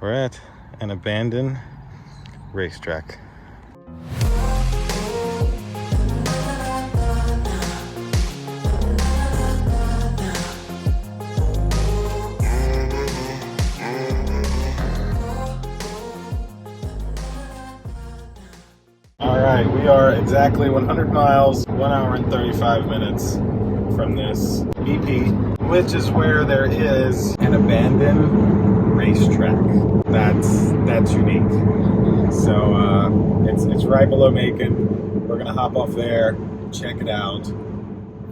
We're at an abandoned racetrack. All right, we are exactly 100 miles, 1 hour and 35 minutes from this EP, which is where there is an abandoned racetrack. That's unique. So it's right below Macon. We're gonna hop off there, check it out,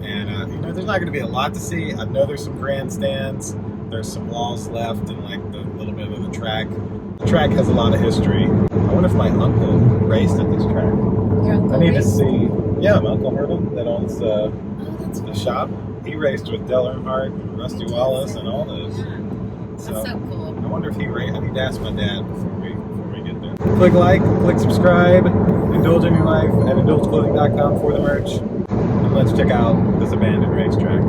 and you know, there's not gonna be a lot to see. I know there's some grandstands, there's some walls left, and like the little bit of the track. The track has a lot of history. I wonder if my uncle raced at this track. Your uncle I need raced? to see. Yeah, my uncle Herman that owns the shop. He raced with Dale Earnhardt and Rusty Wallace and all those. That's so cool. I wonder if he raced. I need to ask my dad before we get there. Click like, click subscribe, indulge in your life at indulgeclothing.com for the merch. And let's check out this abandoned racetrack.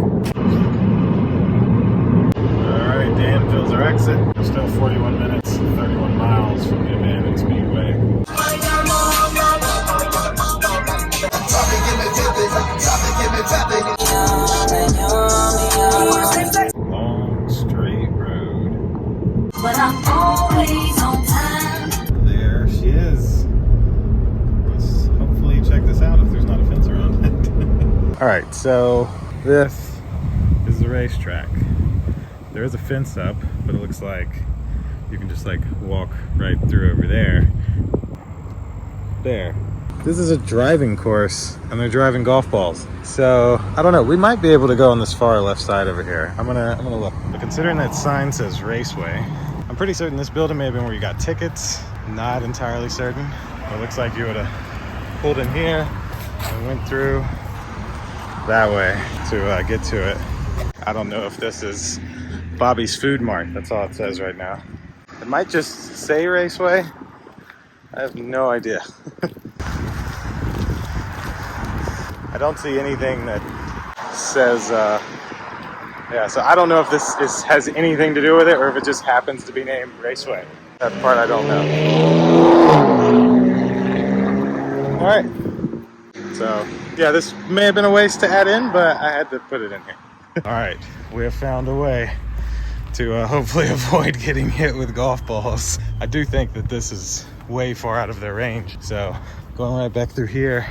Alright, Danville's our exit. We're still 41 minutes, 31 miles from the abandoned Speedway. Long straight road. But I'm always on time. There she is. Let's hopefully check this out if there's not a fence around it. Alright, so this is the racetrack. There is a fence up, but it looks like you can just like walk right through over there. There. This is a driving course and they're driving golf balls. So I don't know, we might be able to go on this far left side over here. I'm gonna look. But considering that sign says Raceway, I'm pretty certain this building may have been where you got tickets. Not entirely certain. It looks like you would have pulled in here and went through that way to get to it. I don't know if this is Bobby's Food Mart. That's all it says right now. It might just say Raceway. I have no idea. I don't see anything that says, yeah, so I don't know if this has anything to do with it or if it just happens to be named Raceway. That part I don't know. All right. So, yeah, this may have been a waste to add in, but I had to put it in here. All right, we have found a way to hopefully avoid getting hit with golf balls. I do think that this is way far out of their range. So going right back through here,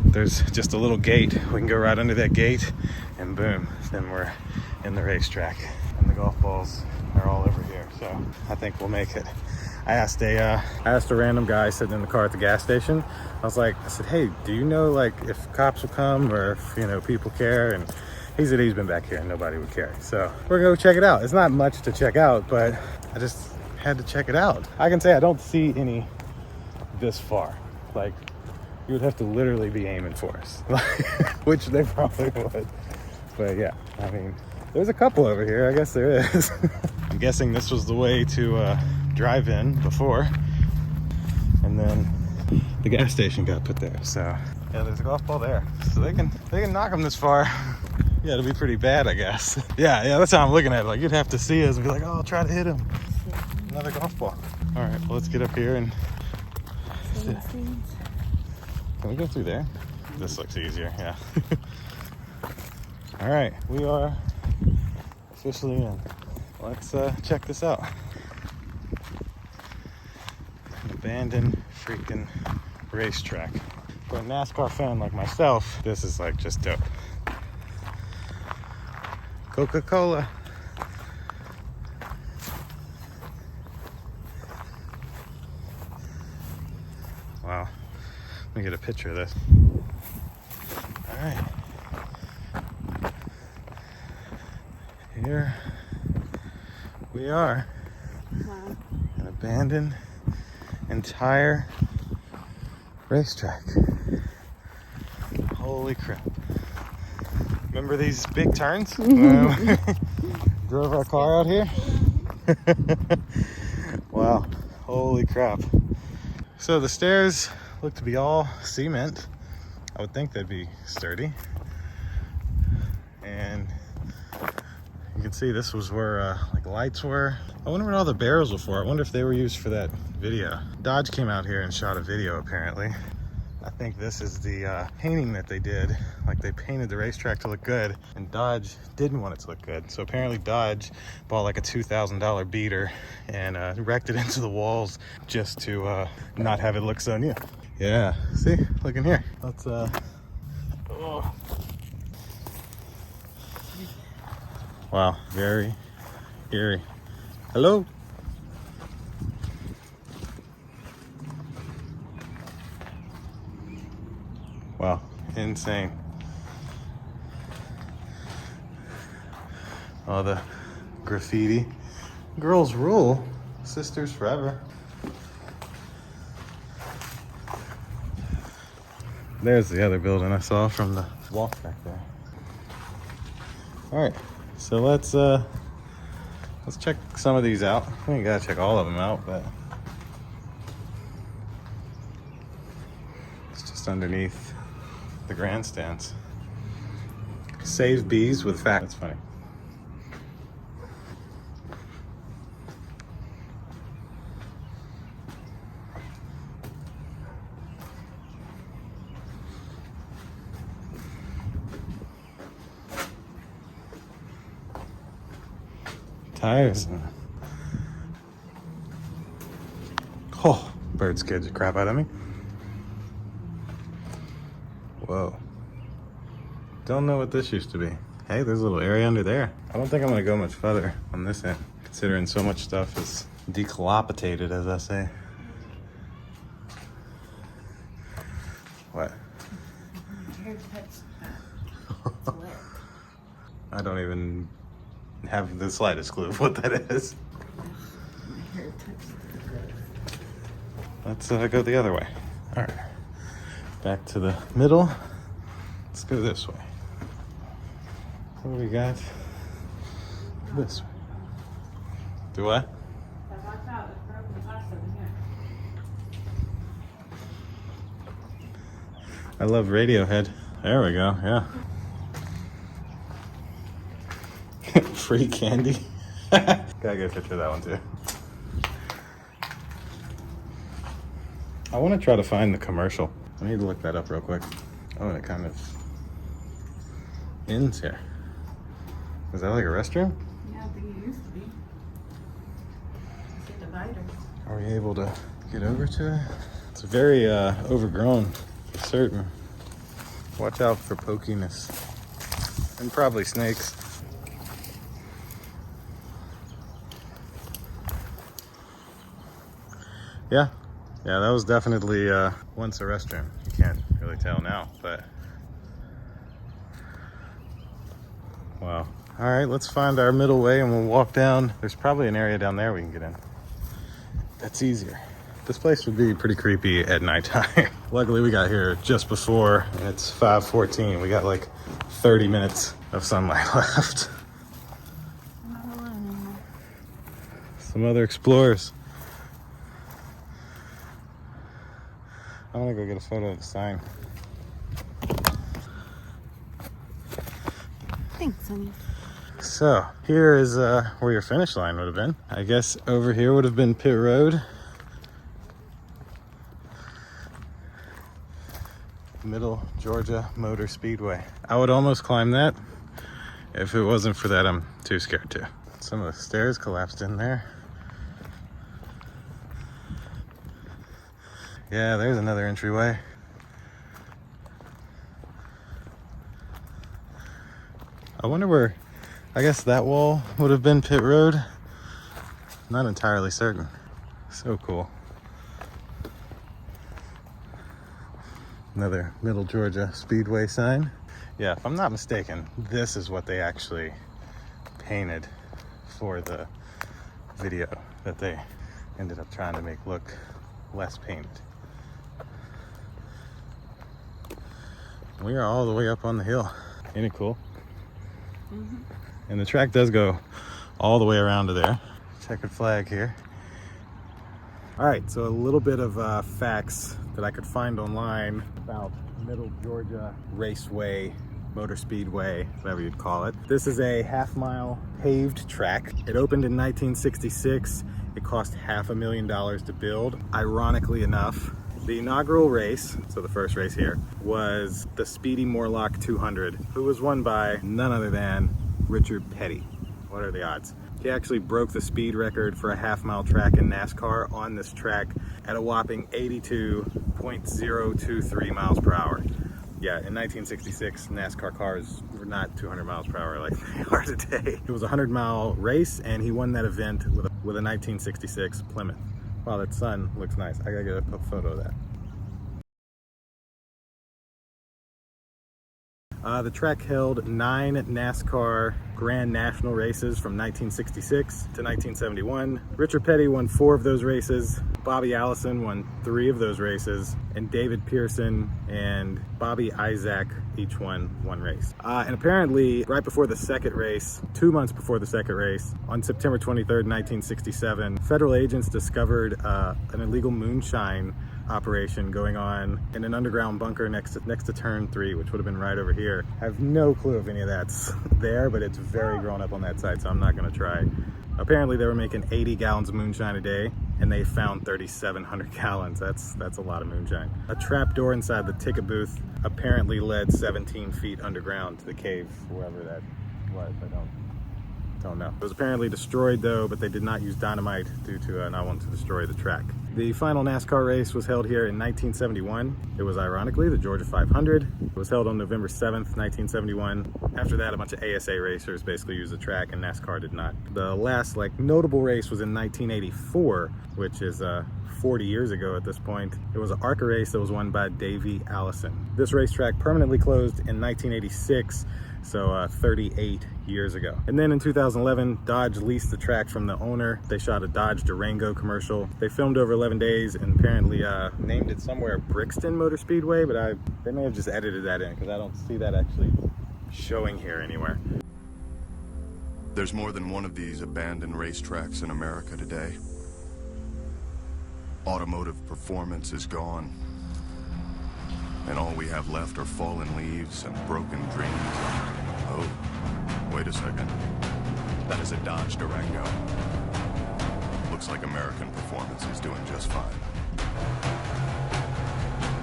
there's just a little gate. We can go right under that gate and boom, then we're in the racetrack. And the golf balls are all over here. So I think we'll make it. I asked a random guy sitting in the car at the gas station. I said, hey, do you know like if cops will come or if, you know, people care? And he said he's been back here and nobody would care. So we're gonna go check it out. It's not much to check out, but I just had to check it out. I can say I don't see any this far. Like, you would have to literally be aiming for us, which they probably would. But yeah, I mean, there's a couple over here. I guess there is. I'm guessing this was the way to drive in before, and then the gas station got put there. So yeah, there's a golf ball there. So they can knock them this far. Yeah, it'll be pretty bad, I guess. Yeah, that's how I'm looking at it. Like, you'd have to see us and be like, oh, I'll try to hit him. Another golf ball. All right, well, let's get up here and... Can we go through there? This looks easier, yeah. All right, we are officially in. Let's check this out. An abandoned freaking racetrack. For a NASCAR fan like myself, this is like just dope. Coca-Cola. Wow. Let me get a picture of this. All right. Here we are. Wow. An abandoned entire racetrack. Holy crap. Remember these big turns? Drove our car out here? Wow, holy crap. So the stairs look to be all cement. I would think they'd be sturdy. And You can see this was where like lights were. I wonder what all the barrels were for. I wonder if they were used for that video. Dodge came out here and shot a video apparently. I think this is the painting that they did. Like they painted the racetrack to look good and Dodge didn't want it to look good. So apparently Dodge bought like a $2,000 beater and wrecked it into the walls just to not have it look so new. Yeah, see, look in here. Let's oh. Wow, very eerie. Hello? Wow, insane. All the graffiti. Girls rule, sisters forever. There's the other building I saw from the walk back there. All right, so let's check some of these out. We ain't gotta check all of them out, but it's just underneath the grandstands. Save bees with fact. That's funny. Tires. Oh, bird scared the crap out of me. Whoa. Don't know what this used to be. Hey, there's a little area under there. I don't think I'm gonna go much further on this end, considering so much stuff is declopitated, as I say. What? Your hair touched that. It's wet. I don't even have the slightest clue of what that is. My hair touched it. Let's go the other way. All right, back to the middle. Let's go this way. What do we got? This way. Do what? Watch out, it's broken glass over here. I love Radiohead. There we go, yeah. Free candy. Gotta get a picture of that one too. I want to try to find the commercial. I need to look that up real quick. Oh, and it kind of ends here. Is that like a restroom? Yeah, I think it used to be. It's a divider. Are we able to get over to it? It's very overgrown, for certain. Watch out for pokiness. And probably snakes. Yeah, that was definitely once a restroom. You can't really tell now, but wow. All right, let's find our middle way and we'll walk down. There's probably an area down there we can get in. That's easier. This place would be pretty creepy at nighttime. Luckily we got here just before and it's 5:14. We got like 30 minutes of sunlight left. Some other explorers. I want to go get a photo of the sign. Thanks, honey. So here is where your finish line would have been. I guess over here would have been pit road. Middle Georgia Motor Speedway. I would almost climb that. If it wasn't for that, I'm too scared to. Some of the stairs collapsed in there. Yeah, there's another entryway. I wonder where, I guess that wall would have been pit road. Not entirely certain. So cool. Another Middle Georgia Speedway sign. Yeah, if I'm not mistaken, this is what they actually painted for the video that they ended up trying to make look less painted. We are all the way up on the hill. Ain't it cool? Mm-hmm. And the track does go all the way around to there. Checkered flag here. All right, so a little bit of facts that I could find online about Middle Georgia Raceway motor speedway, whatever you'd call it. This is a half-mile paved track. It opened in 1966. It cost $500,000 to build. Ironically enough, the inaugural race, so the first race here, was the Speedy Morlock 200, who was won by none other than Richard Petty. What are the odds? He actually broke the speed record for a half-mile track in NASCAR on this track at a whopping 82.023 miles per hour. Yeah, in 1966, NASCAR cars were not 200 miles per hour like they are today. It was a 100-mile race, and he won that event with a 1966 Plymouth. Wow, that sun looks nice. I gotta get a photo of that. The track held 9 NASCAR Grand National races from 1966 to 1971. Richard Petty won 4 of those races. Bobby Allison won 3 of those races. And David Pearson and Bobby Isaac each won 1 race. And apparently, right before the second race, 2 months before the second race, on September 23rd, 1967, federal agents discovered an illegal moonshine operation going on in an underground bunker next to turn 3, which would have been right over here. I have no clue if any of that's there, but it's very grown up on that side, so I'm not gonna try. Apparently they were making 80 gallons of moonshine a day, and they found 3,700 gallons. That's a lot of moonshine. A trap door inside the ticket booth apparently led 17 feet underground to the cave, wherever that was. I don't know. It was apparently destroyed though, but they did not use dynamite due to not wanting to destroy the track. The final NASCAR race was held here in 1971. It was ironically the Georgia 500. It was held on November 7th, 1971. After that, a bunch of ASA racers basically used the track, and NASCAR did not. The last notable race was in 1984, which is 40 years ago at this point. It was an ARCA race that was won by Davey Allison. This racetrack permanently closed in 1986, so 38 years ago. And then in 2011, Dodge leased the track from the owner. They shot a Dodge Durango commercial. They filmed over 11 days and apparently named it somewhere Brixton Motor Speedway, but they may have just edited that in because I don't see that actually showing here anywhere. There's more than one of these abandoned racetracks in America today. Automotive performance is gone, and all we have left are fallen leaves and broken dreams. Oh, wait a second. That is a Dodge Durango. Looks like American performance is doing just fine.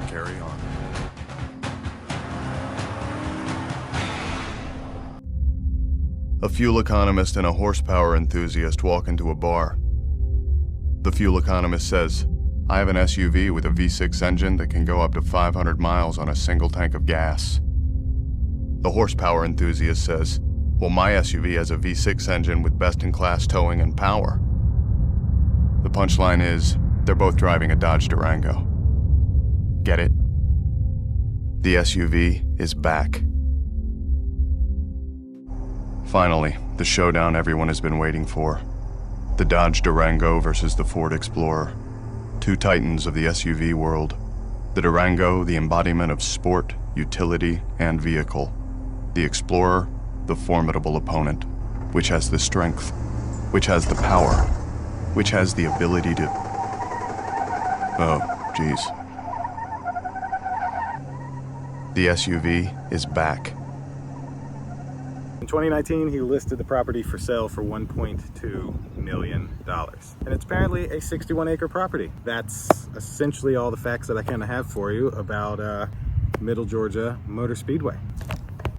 Carry on. A fuel economist and a horsepower enthusiast walk into a bar. The fuel economist says, "I have an SUV with a V6 engine that can go up to 500 miles on a single tank of gas." The horsepower enthusiast says, "Well, my SUV has a V6 engine with best-in-class towing and power." The punchline is, they're both driving a Dodge Durango. Get it? The SUV is back. Finally, the showdown everyone has been waiting for. The Dodge Durango versus the Ford Explorer. 2 titans of the SUV world. The Durango, the embodiment of sport, utility, and vehicle. The Explorer, the formidable opponent, which has the strength, which has the power, which has the ability to... Oh, geez. The SUV is back. In 2019, he listed the property for sale for $1.2 million. And it's apparently a 61-acre property. That's essentially all the facts that I kind of have for you about Middle Georgia Motor Speedway.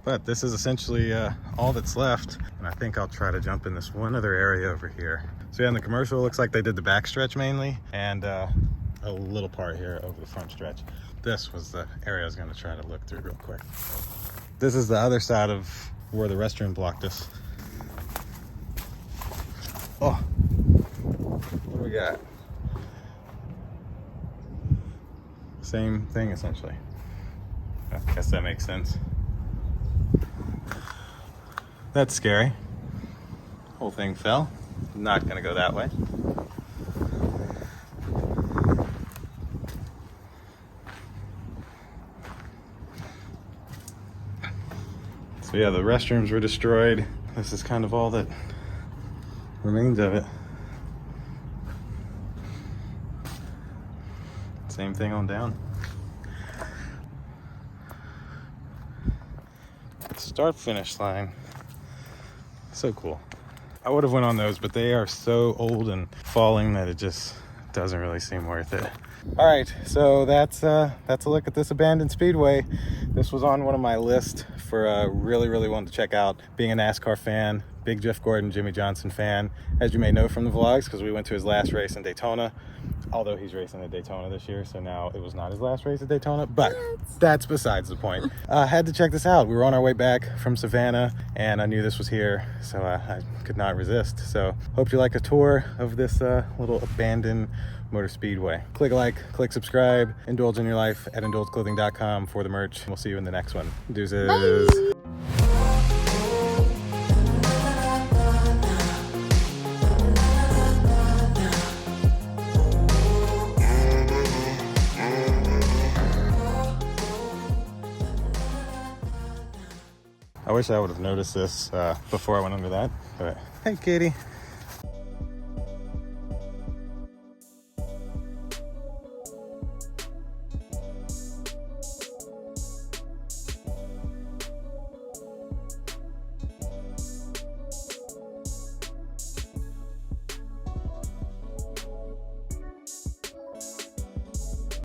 But this is essentially all that's left. And I think I'll try to jump in this one other area over here. So yeah, in the commercial, it looks like they did the back stretch mainly, and a little part here over the front stretch. This was the area I was gonna try to look through real quick. This is the other side of where the restroom blocked us. Oh, what do we got? Same thing essentially. I guess that makes sense. That's scary. Whole thing fell. Not gonna go that way. So yeah, the restrooms were destroyed. This is kind of all that remains of it. Same thing on down. start finish line. So cool. I would have went on those, but they are so old and falling that it just doesn't really seem worth it. All right, so that's a look at this abandoned speedway. This was on one of my lists for really wanted to check out. Being a NASCAR fan, big Jeff Gordon, Jimmy Johnson fan, as you may know from the vlogs, because we went to his last race in Daytona. Although he's racing at Daytona this year, so now it was not his last race at Daytona, but that's besides the point. Had to check this out. We were on our way back from Savannah, and I knew this was here, so I could not resist. So hope you like a tour of this little abandoned motor speedway. Click like, click subscribe, indulge in your life at indulgeclothing.com for the merch. We'll see you in the next one. Deuces. Bye. I wish I would have noticed this before I went under that, but hey, kitty.